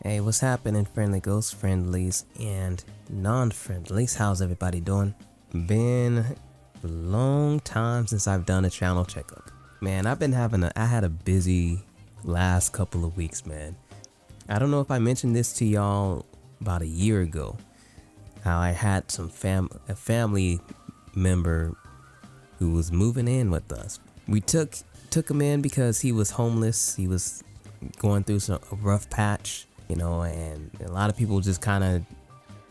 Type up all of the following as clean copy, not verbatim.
Hey, what's happening, friendly ghost friendlies and non-friendlies? How's everybody doing? Been a long time since I've done a channel checkup. Man, I had a busy last couple of weeks, man. I don't know if I mentioned this to y'all about a year ago, how I had a family member who was moving in with us. We took him in because he was homeless. He was going through a rough patch, you know, and a lot of people just kind of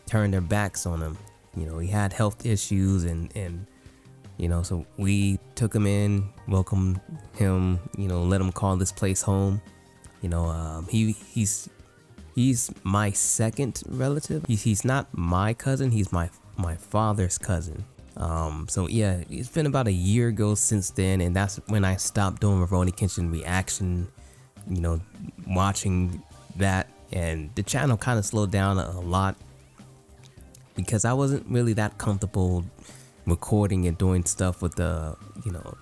turned their backs on him. You know, he had health issues and you know, so we took him in, welcomed him, you know, let him call this place home. You know, he's my second relative. He's not my cousin, he's my father's cousin. So yeah, it's been about a year ago since then, and that's when I stopped doing Rurouni Kenshin reaction, you know, watching that, and the channel kind of slowed down a lot because I wasn't really that comfortable recording and doing stuff with the, you know,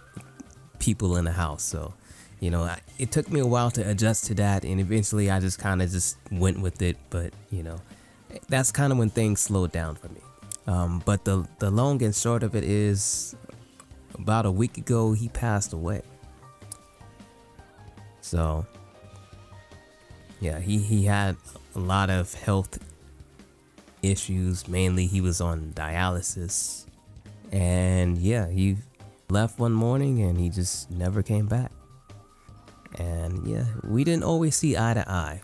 people in the house. So, you know, it took me a while to adjust to that, and eventually I just kind of went with it. But, you know, that's kind of when things slowed down for me. But the long and short of it is, about a week ago, he passed away. So, yeah, he had a lot of health issues. Mainly, he was on dialysis. And yeah, he left one morning and he just never came back. And yeah, we didn't always see eye to eye.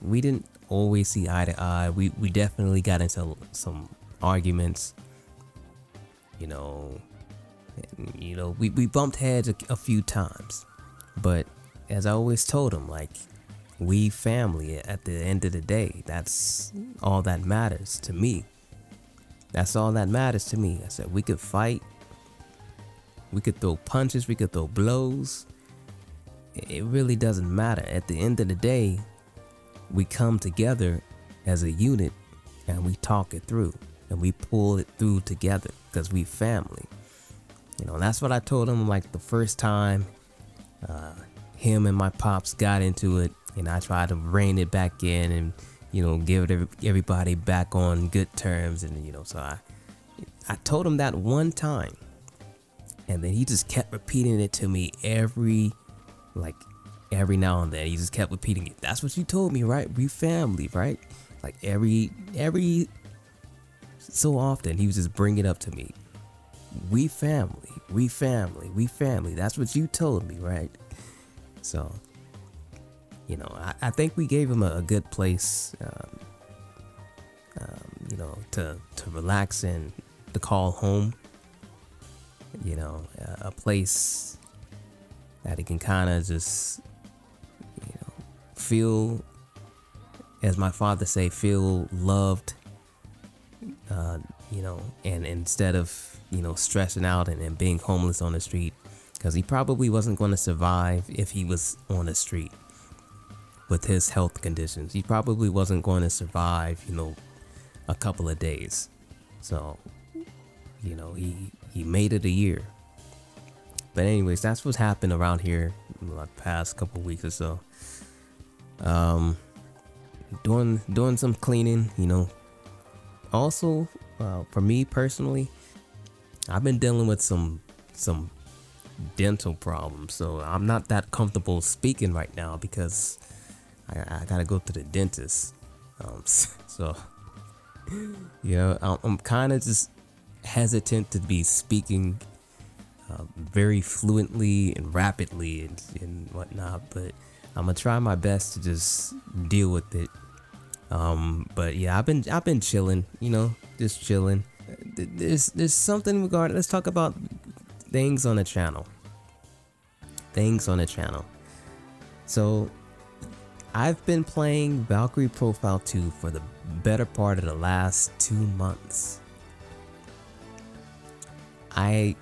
We definitely got into some arguments. You know, we bumped heads a few times. But as I always told him, like, we family at the end of the day. That's all that matters to me. That's all that matters to me. I said, we could fight. We could throw punches, we could throw blows. It really doesn't matter. At the end of the day, we come together as a unit and we talk it through and we pull it through together because we family. You know, that's what I told him, like, the first time him and my pops got into it, and I tried to rein it back in and, you know, give everybody back on good terms. And, you know, so I told him that one time. And then he just kept repeating it to me every now and then. He just kept repeating it. That's what you told me, right? We family, right? Like every so often he was just bringing it up to me. We family, we family, we family. That's what you told me, right? So, you know, I think we gave him a good place, you know, to relax and to call home. You know, a place that he can kind of just, you know, feel, as my father say, feel loved, you know, and instead of, you know, stressing out and being homeless on the street, because he probably wasn't going to survive if he was on the street with his health conditions. He probably wasn't going to survive, you know, a couple of days. So, you know, he made it a year. But anyways, that's what's happened around here in the past couple of weeks or so. Doing some cleaning, you know. Also, for me personally, I've been dealing with some dental problems, so I'm not that comfortable speaking right now because I gotta go to the dentist. So, you know, I'm kind of just hesitant to be speaking very fluently and rapidly and whatnot, but I'm gonna try my best to just deal with it. But yeah, I've been chilling, you know, just chilling. There's something regarding. Let's talk about things on the channel. So I've been playing Valkyrie Profile II for the better part of the last 2 months. I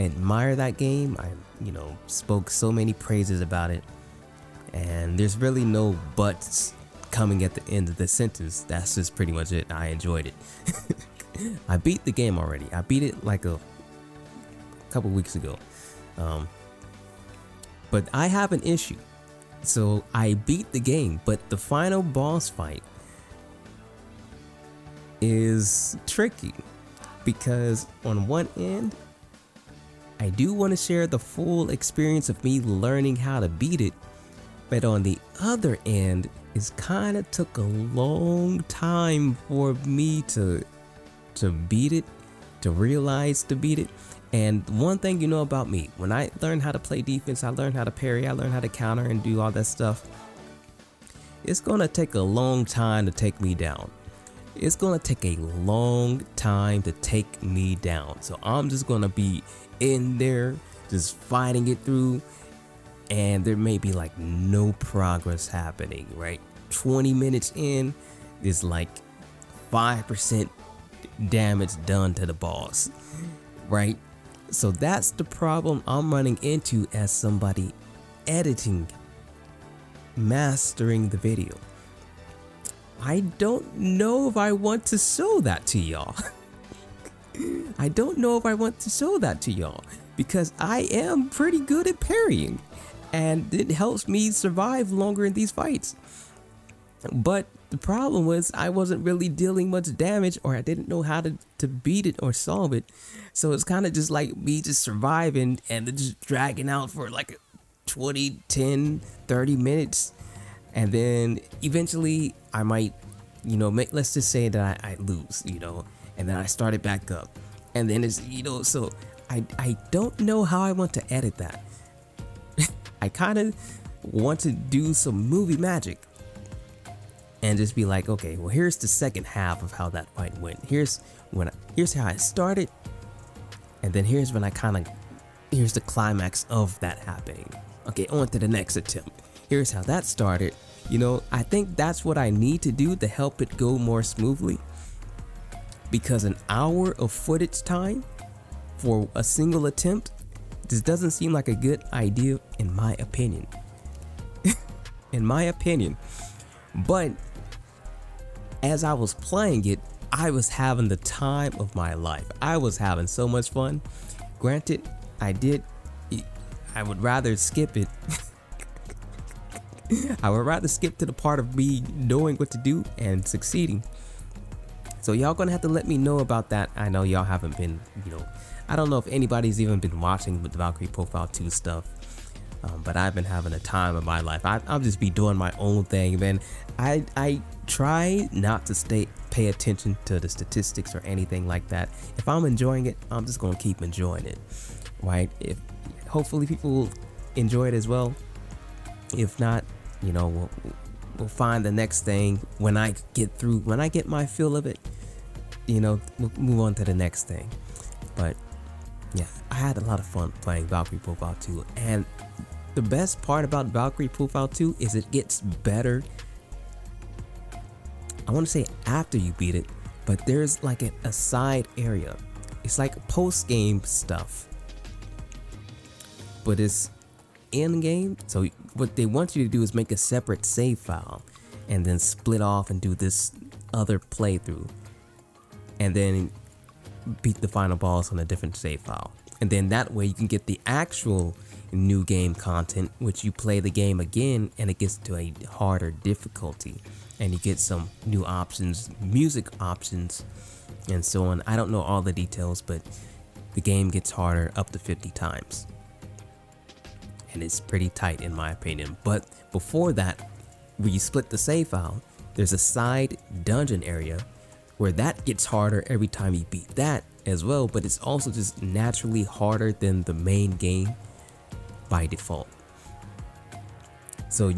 admire that game. I, you know, spoke so many praises about it, and there's really no buts coming at the end of the sentence. That's just pretty much it. I enjoyed it. I beat the game already. I beat it like a couple weeks ago. But I have an issue. So I beat the game, but the final boss fight is tricky because on one end, I do want to share the full experience of me learning how to beat it, but on the other end, it kind of took a long time for me to beat it, to realize to beat it. And one thing you know about me, when I learn how to play defense, I learn how to parry, I learn how to counter and do all that stuff. It's gonna take a long time to take me down. It's gonna take a long time to take me down. So I'm just gonna be in there, just fighting it through, and there may be like no progress happening, right? 20 minutes in, there's like 5% damage done to the boss, right? So that's the problem I'm running into as somebody editing, mastering the video. I don't know if I want to show that to y'all. I don't know if I want to show that to y'all because I am pretty good at parrying and it helps me survive longer in these fights. But the problem was I wasn't really dealing much damage, or I didn't know how to beat it or solve it. So it's kind of just like me just surviving and just dragging out for like 20, 10, 30 minutes. And then eventually I might, you know, let's just say that I lose, you know, and then I start it back up. And then it's, you know, so I don't know how I want to edit that. I kind of want to do some movie magic and just be like, okay, well, here's the second half of how that fight went. Here's how I started, and then here's when here's the climax of that happening. Okay, on to the next attempt. Here's how that started. You know, I think that's what I need to do to help it go more smoothly, because an hour of footage time for a single attempt just doesn't seem like a good idea in my opinion. In my opinion. But as I was playing it, I was having the time of my life. I was having so much fun. Granted, I would rather skip it. I would rather skip to the part of me knowing what to do and succeeding. So y'all gonna have to let me know about that. I know y'all haven't been, you know, I don't know if anybody's even been watching the Valkyrie Profile 2 stuff. But I've been having a time of my life. I'll just be doing my own thing, man. I try not to pay attention to the statistics or anything like that. If I'm enjoying it, I'm just gonna keep enjoying it, right? Hopefully people will enjoy it as well. If not, you know, we'll find the next thing when I get my feel of it. You know, we'll move on to the next thing. But yeah, I had a lot of fun playing Valkyrie Profile 2, and the best part about Valkyrie Profile 2 is it gets better. I want to say after you beat it, but there's like a side area. It's like post-game stuff, but it's in-game. So what they want you to do is make a separate save file and then split off and do this other playthrough, and then beat the final boss on a different save file. And then that way you can get the actual new game content, which you play the game again and it gets to a harder difficulty, and you get some new options, music options, and so on. I don't know all the details, but the game gets harder up to 50 times. And it's pretty tight in my opinion. But before that, when you split the save file, there's a side dungeon area where that gets harder every time you beat that as well, but it's also just naturally harder than the main game by default. So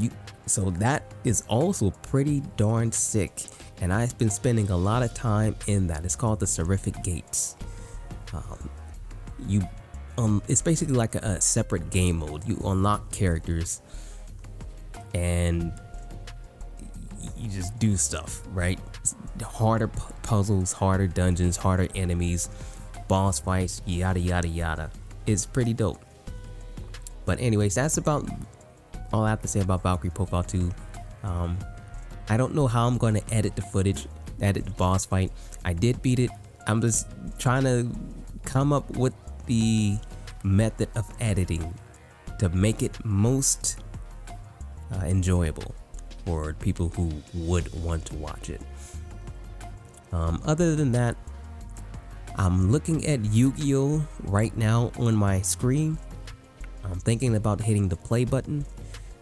that is also pretty darn sick, and I've been spending a lot of time in that. It's called the Seraphic Gates. It's basically like a separate game mode. You unlock characters and you just do stuff, right? Harder puzzles, harder dungeons, harder enemies, boss fights, yada yada yada. It's pretty dope. But anyways, that's about all I have to say about Valkyrie Profile 2. I don't know how I'm going to edit the footage, edit the boss fight. I did beat it. I'm just trying to come up with the method of editing to make it most enjoyable for people who would want to watch it. Other than that, I'm looking at Yu-Gi-Oh right now on my screen. I'm thinking about hitting the play button.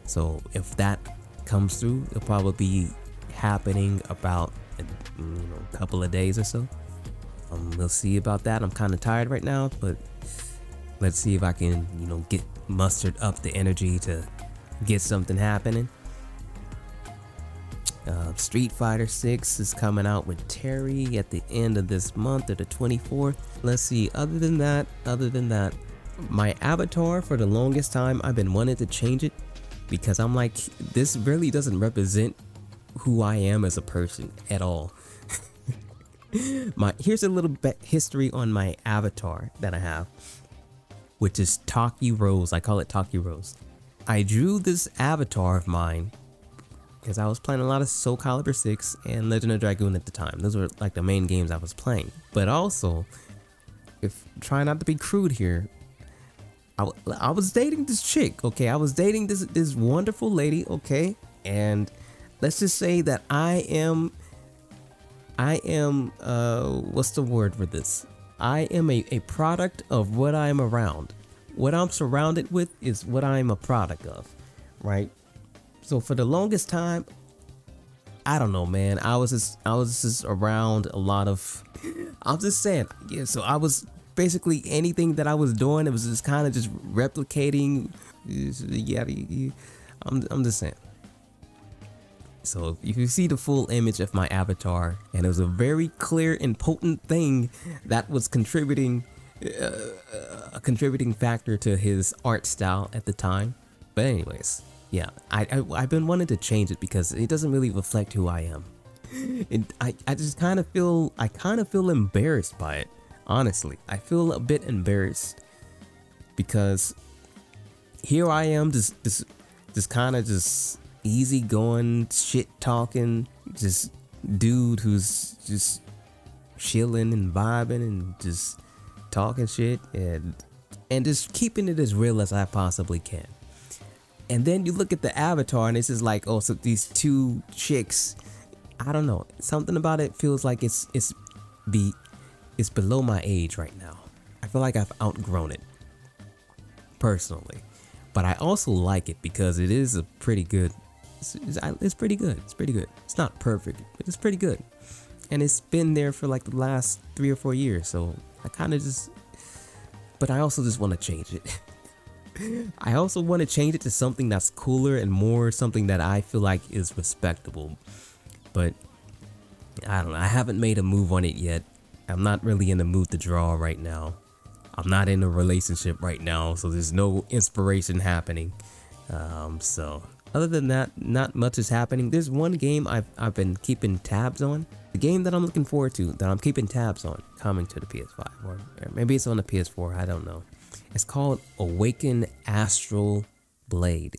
So if that comes through, it'll probably be happening about a couple of days or so. We'll see about that. I'm kind of tired right now, but let's see if I can, get mustered up the energy to get something happening. Street Fighter 6 is coming out with Terry at the end of this month, or the 24th. Let's see. Other than that, my avatar, for the longest time, I've been wanting to change it because I'm like, this really doesn't represent who I am as a person at all. Here's a little bit history on my avatar that I have, which is Taki Rose. I call it Taki Rose. I drew this avatar of mine because I was playing a lot of Soul Calibur 6 and Legend of Dragoon at the time. Those were like the main games I was playing. But also, if trying not to be crude here, I was dating this chick, okay? I was dating this wonderful lady, okay? And let's just say that I am what's the word for this? I am a product of what I'm around. What I'm surrounded with is what I'm a product of, right? So for the longest time, I don't know, man. I was just around a lot of, I'm just saying, yeah. So I was basically, anything that I was doing, it was just kind of just replicating. Yeah, I'm just saying. So if you see the full image of my avatar, and it was a very clear and potent thing that was contributing, a contributing factor to his art style at the time. But anyways, yeah, I've been wanting to change it because it doesn't really reflect who I am. And I just kind of feel embarrassed by it. Honestly, I feel a bit embarrassed because here I am, just kind of just easygoing, shit talking, just dude who's just chilling and vibing and just talking shit and just keeping it as real as I possibly can. And then you look at the avatar and it's just like, oh, so these two chicks, I don't know, something about it feels like it's below my age right now. I feel like I've outgrown it personally, but I also like it because it is a pretty good. It's pretty good. It's pretty good. It's not perfect, but it's pretty good. And it's been there for like the last 3 or 4 years. So I kind of just, but I also just want to change it. I also want to change it to something that's cooler and more something that I feel like is respectable. But I don't know. I haven't made a move on it yet. I'm not really in the mood to draw right now. I'm not in a relationship right now, so there's no inspiration happening. So other than that, not much is happening. There's one game I've been keeping tabs on. The game that I'm looking forward to, that I'm keeping tabs on, coming to the PS5, or maybe it's on the PS4. I don't know. It's called Awaken Astral Blade.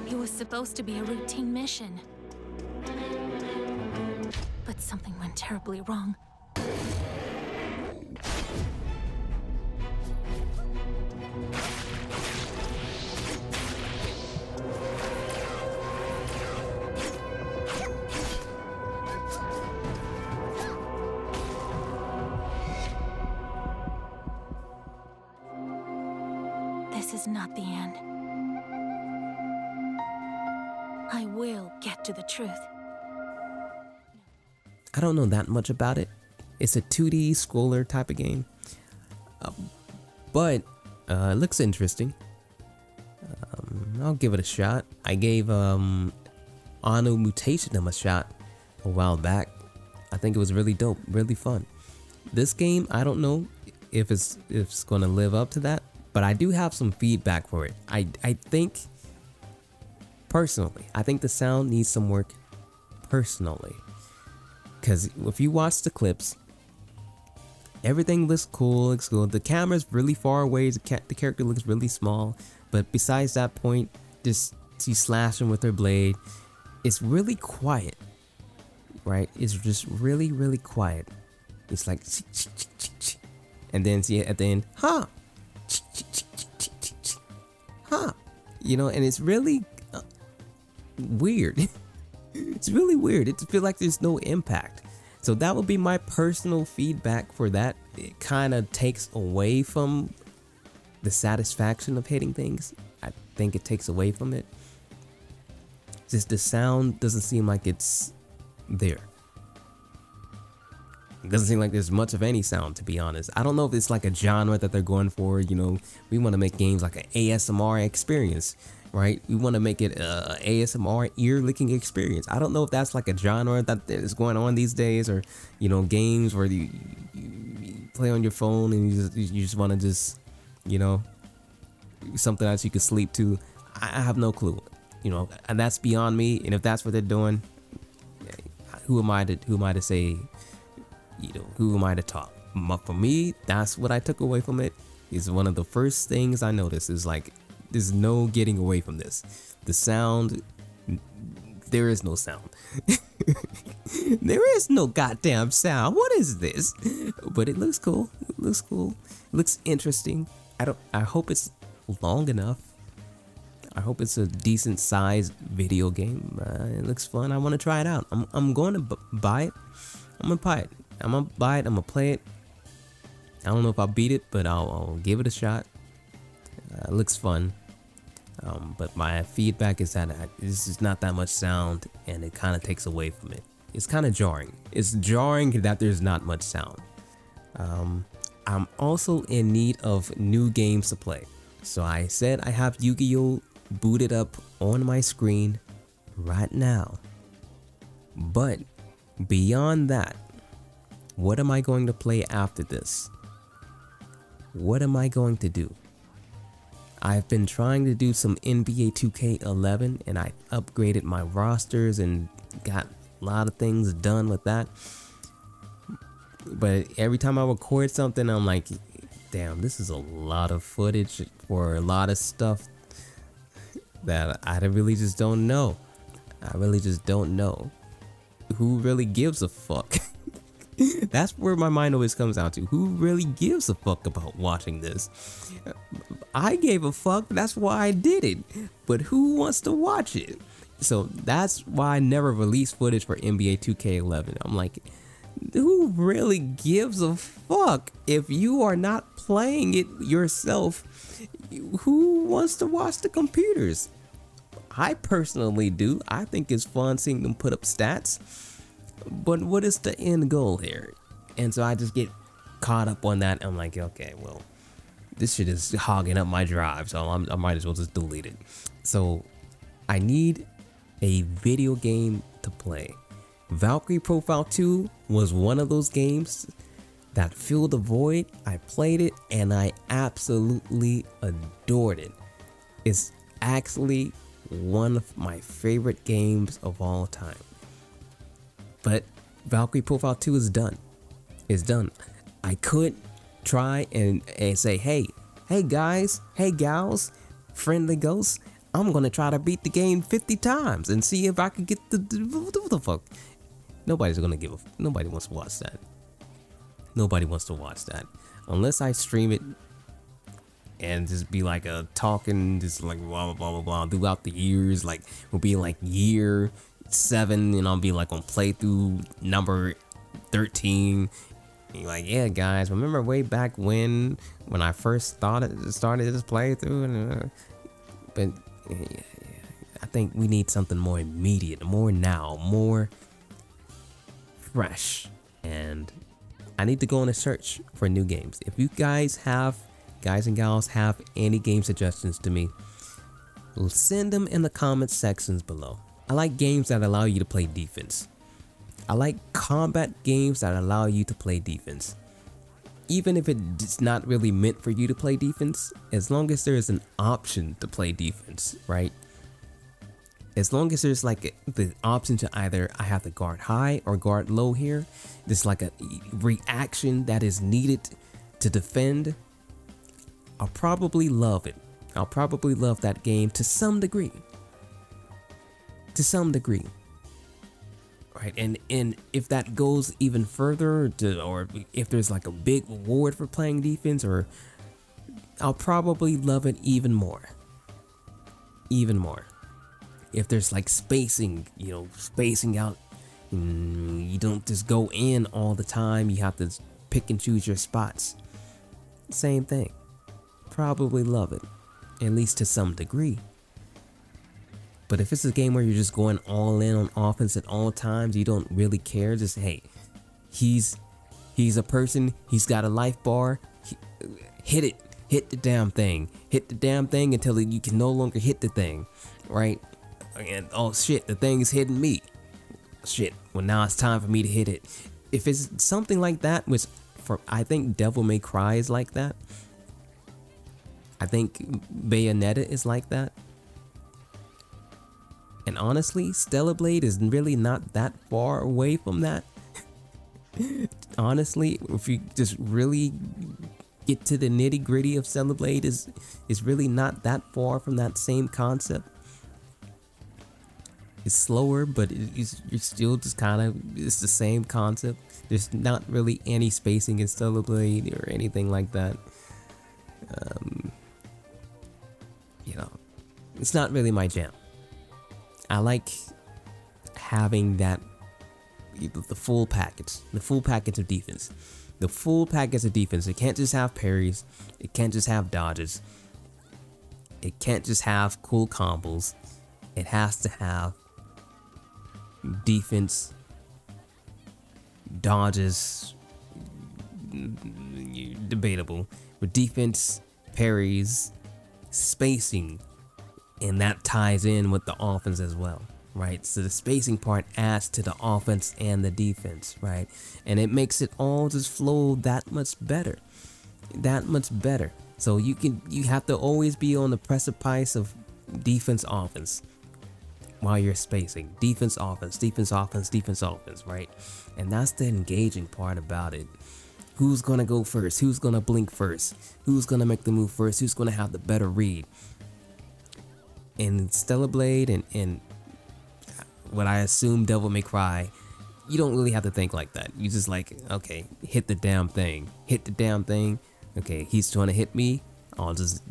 It was supposed to be a routine mission, but something went terribly wrong. This is not the end. I will get to the truth. I don't know that much about it. It's a 2D scroller type of game, but it looks interesting. I'll give it a shot. I gave Anu Mutationum a shot a while back. I think it was really dope, really fun. This game, I don't know if it's gonna live up to that, but I do have some feedback for it. I think, personally, I think the sound needs some work personally. Because if you watch the clips, everything looks cool, looks good. The camera's really far away, the character looks really small. But besides that point, just she's slashing with her blade. It's really quiet, right? It's just really, really quiet. It's like, and then see at the end, huh? Huh? you know, and it's really weird. It's really weird. It feels like there's no impact. So that would be my personal feedback for that. It kind of takes away from the satisfaction of hitting things. I think it takes away from it. Just the sound doesn't seem like it's there. It doesn't seem like there's much of any sound, to be honest. I don't know if it's like a genre that they're going for. You know, we want to make games like an ASMR experience, right? We want to make it a ASMR ear-licking experience. I don't know if that's like a genre that is going on these days, or, you know, games where you play on your phone and you just want to just, you know, something that you could sleep to. I have no clue, you know, and that's beyond me. And if that's what they're doing, who am I to say? You know, who am I to talk? For me, that's what I took away from it. Is one of the first things I noticed is like, there's no getting away from this. The sound, there is no sound. There is no goddamn sound. What is this? But it looks cool. It looks cool. It looks interesting. I hope it's long enough. I hope it's a decent sized video game. It looks fun. I want to try it out. I'm going to buy it. I'm gonna buy it. I'm gonna buy it. I'm gonna play it. I don't know if I'll beat it, but I'll give it a shot. It looks fun. But my feedback is that this is not that much sound, and it kind of takes away from it. It's kind of jarring. It's jarring that there's not much sound. I'm also in need of new games to play. So I said I have Yu-Gi-Oh! Booted up on my screen right now. But beyond that, what am I going to play after this? What am I going to do? I've been trying to do some NBA 2K11, and I upgraded my rosters and got a lot of things done with that. But every time I record something, I'm like, damn, this is a lot of footage for a lot of stuff that I really just don't know. I really just don't know. Who really gives a fuck? That's where my mind always comes down to. Who really gives a fuck about watching this? I gave a fuck, that's why I did it. But who wants to watch it? So that's why I never release footage for NBA 2K11. I'm like, who really gives a fuck? If you are not playing it yourself, who wants to watch the computers? I personally do. I think it's fun seeing them put up stats. But what is the end goal here? And so I just get caught up on that. I'm like, okay, well, this shit is hogging up my drive, so I might as well just delete it. So I need a video game to play. Valkyrie Profile 2 was one of those games that filled the void. I played it and I absolutely adored it. It's actually one of my favorite games of all time. But Valkyrie Profile 2 is done. It's done. I could try and say, hey guys, hey gals, friendly ghosts, I'm gonna try to beat the game 50 times and see if I can get the fuck. Nobody wants to watch that. Nobody wants to watch that. Unless I stream it and just be like a talking, just like blah, blah, blah, blah, throughout the years. Like, we'll be like year 7 and I'll be like on playthrough number 13. And like, yeah guys, remember way back when I first started this playthrough? But yeah, I think we need something more immediate, more now, more fresh. And I need to go on a search for new games. If you guys and gals have any game suggestions to me, send them in the comment sections below. I like games that allow you to play defense. I like combat games that allow you to play defense. Even if it's not really meant for you to play defense, as long as there's an option to play defense, right? As long as there's like the option to either I have to guard high or guard low here, there's like a reaction that is needed to defend, I'll probably love it. I'll probably love that game to some degree. To some degree. Right, and if that goes even further, or if there's like a big reward for playing defense, or I'll probably love it even more. even more. If there's like spacing, you know, spacing out, you don't just go in all the time. You have to pick and choose your spots. Same thing. Probably love it, at least to some degree. But if it's a game where you're just going all in on offense at all times, you don't really care. Just, hey, he's a person. He's got a life bar. Hit it. Hit the damn thing. Hit the damn thing until you can no longer hit the thing, right? And oh shit, the thing is hitting me. Shit. Well, now it's time for me to hit it. If it's something like that, which I think Devil May Cry is like that. I think Bayonetta is like that. And honestly, Stellar Blade is really not that far away from that. Honestly, if you just really get to the nitty gritty of Stellar Blade, is really not that far from that same concept. It's slower, but you're still just kind of, it's the same concept. There's not really any spacing in Stellar Blade or anything like that. You know, it's not really my jam. I like having that, the full package of defense. The full package of defense. It can't just have parries. It can't just have dodges. It can't just have cool combos. It has to have defense, dodges, debatable, but defense, parries, spacing, and that ties in with the offense as well, right? So the spacing part adds to the offense and the defense, right? And it makes it all just flow that much better, So you have to always be on the precipice of defense, offense while you're spacing. Defense, offense, defense, offense, defense, offense, right? And that's the engaging part about it. Who's gonna go first? Who's gonna blink first? Who's gonna make the move first? Who's gonna have the better read? In Stellar Blade and what I assume Devil May Cry, you don't really have to think like that. You just like, okay, hit the damn thing. Hit the damn thing. Okay, he's trying to hit me. I'll just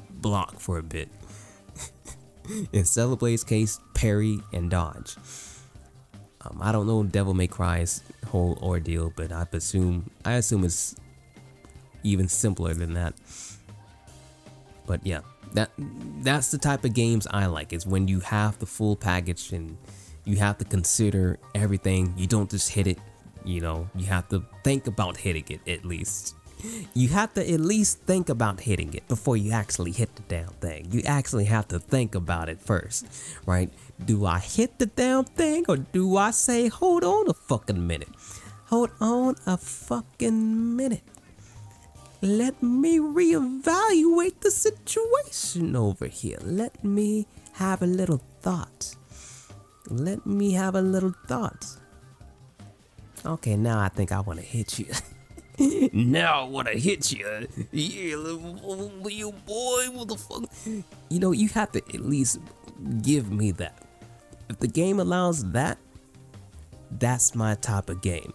block for a bit. In Stellar Blade's case, parry and dodge. I don't know Devil May Cry's whole ordeal, but I assume it's even simpler than that. But yeah, that's the type of games I like, is when you have the full package and you have to consider everything. You don't just hit it, you know, you have to think about hitting it at least. You have to at least think about hitting it before you actually hit the damn thing. You actually have to think about it first, right? Do I hit the damn thing, or do I say, hold on a fucking minute? Hold on a fucking minute. Let me reevaluate the situation over here. Let me have a little thought. Let me have a little thought. Okay, now I think I want to hit you. Now I want to hit you. Yeah, little boy, what the fuck? You know, you have to at least give me that. If the game allows that, that's my type of game.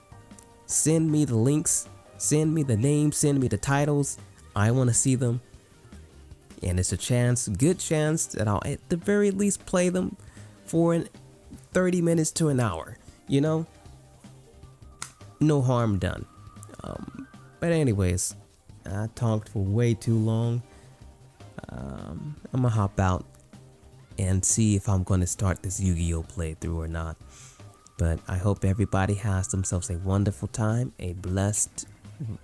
Send me the links, send me the names, send me the titles. I want to see them. And it's a chance, good chance, that I'll at the very least play them for 30 minutes to an hour. You know? No harm done. But anyways, I talked for way too long. I'm gonna hop out and see if I'm gonna start this Yu-Gi-Oh playthrough or not. But I hope everybody has themselves a wonderful time, a blessed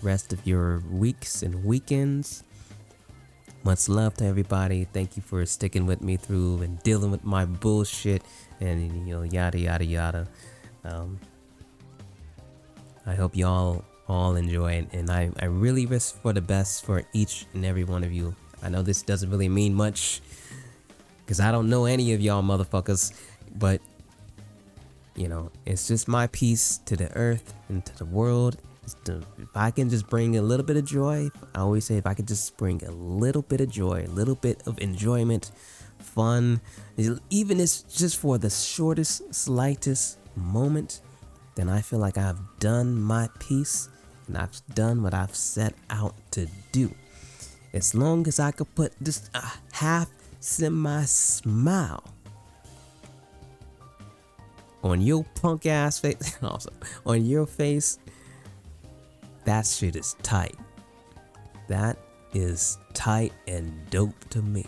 rest of your weeks and weekends. Much love to everybody. Thank you for sticking with me through and dealing with my bullshit and, you know, yada yada yada. I hope y'all all enjoy it, and I really wish for the best for each and every one of you. I know this doesn't really mean much because I don't know any of y'all motherfuckers, but you know, it's just my piece to the earth and to the world. If I can just bring a little bit of joy, I always say, if I could just bring a little bit of joy, a little bit of enjoyment, fun, even if it's just for the shortest, slightest moment, then I feel like I've done my piece and I've done what I've set out to do. As long as I could put just a half semi-smile on your punk ass face, also on your face, that shit is tight. That is tight and dope to me.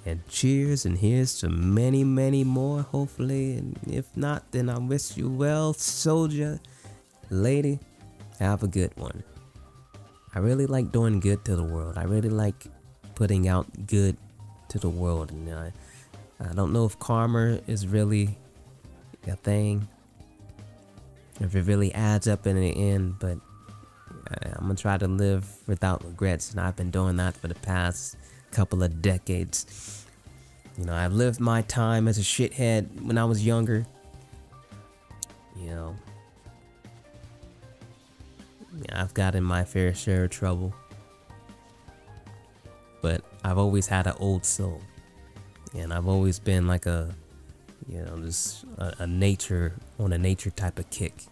And cheers, and here's to many, many more, hopefully. And if not, then I wish you well, soldier. Lady, have a good one. I really like doing good to the world. I really like putting out good to the world. And I don't know if karma is really a thing, if it really adds up in the end, but I'm gonna try to live without regrets, and I've been doing that for the past couple of decades. You know, I've lived my time as a shithead when I was younger. You know, I've gotten my fair share of trouble, but I've always had an old soul, and I've always been like a, you know, just a nature type of kick.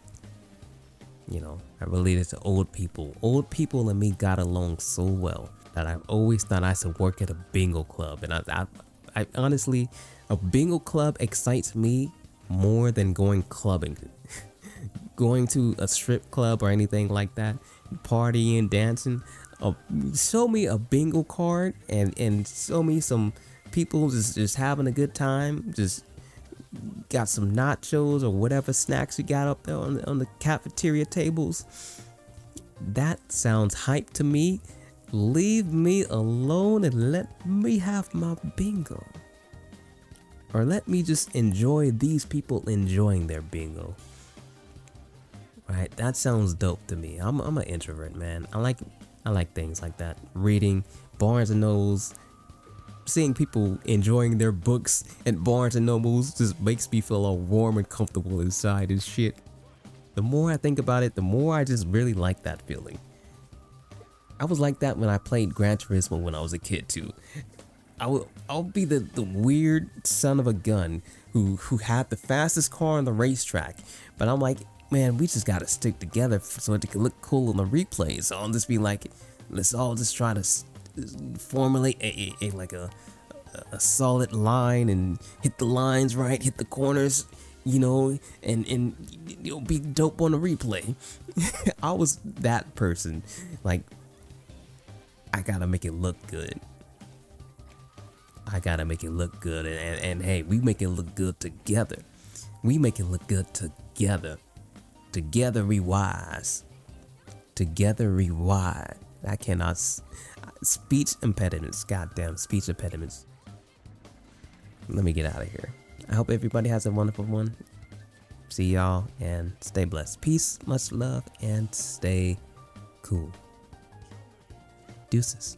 You know, I related to old people. Old people and me got along so well that I've always thought I should work at a bingo club. And I honestly, a bingo club excites me more than going clubbing. Going to a strip club or anything like that, partying, dancing. Show me a bingo card and show me some people just having a good time, just got some nachos or whatever snacks you got up there on the cafeteria tables. That sounds hype to me. Leave me alone and let me have my bingo. Or let me just enjoy these people enjoying their bingo. Right? That sounds dope to me. I'm an introvert, man. I like things like that. Reading, Barnes and Nobles, seeing people enjoying their books at Barnes and Nobles just makes me feel all warm and comfortable inside and shit. The more I think about it, the more I just really like that feeling. I was like that when I played Gran Turismo when I was a kid too. I'll be the weird son of a gun who had the fastest car on the racetrack, but I'm like, man, we just gotta stick together so it can look cool on the replay. So I'll just be like, let's all just try to formulate a solid line and hit the lines right, hit the corners, you know, and you'll be dope on the replay. I was that person. Like, I gotta make it look good. I gotta make it look good, and hey, we make it look good together. We make it look good together. Together we wise. Together we wide. I cannot. Speech impediments. Goddamn speech impediments. Let me get out of here. I hope everybody has a wonderful one. See y'all and stay blessed. Peace, much love, and stay cool. Deuces.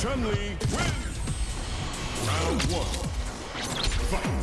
Chun-Li wins! Round 1. Fight!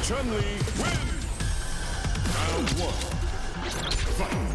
Chun-Li wins! Round 1. Fight!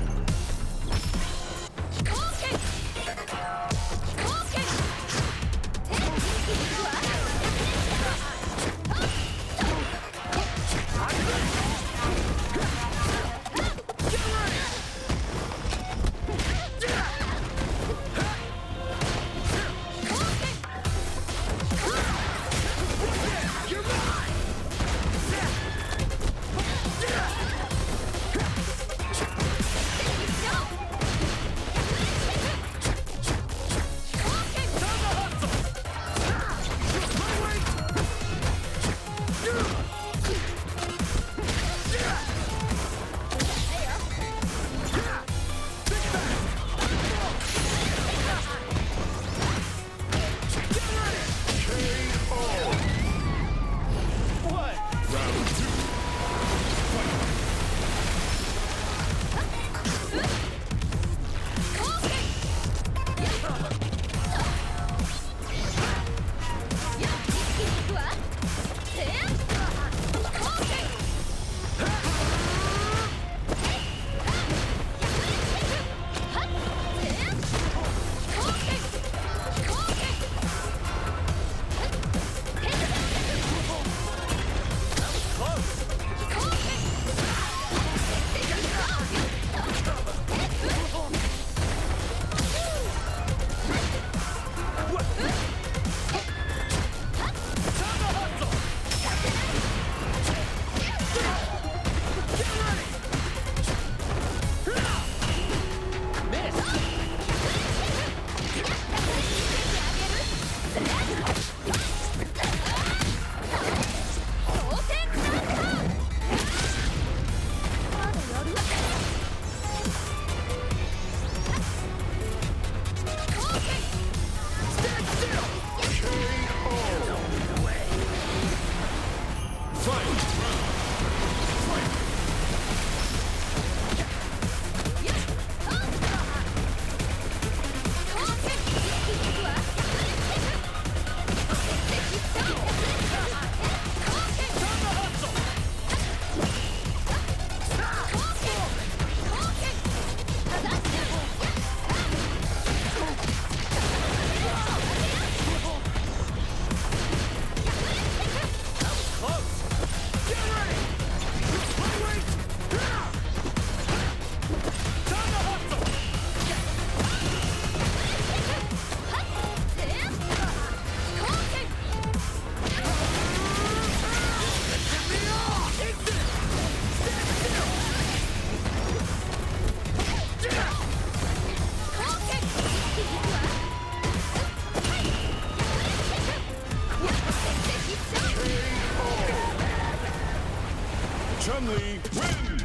Chun-Li wins!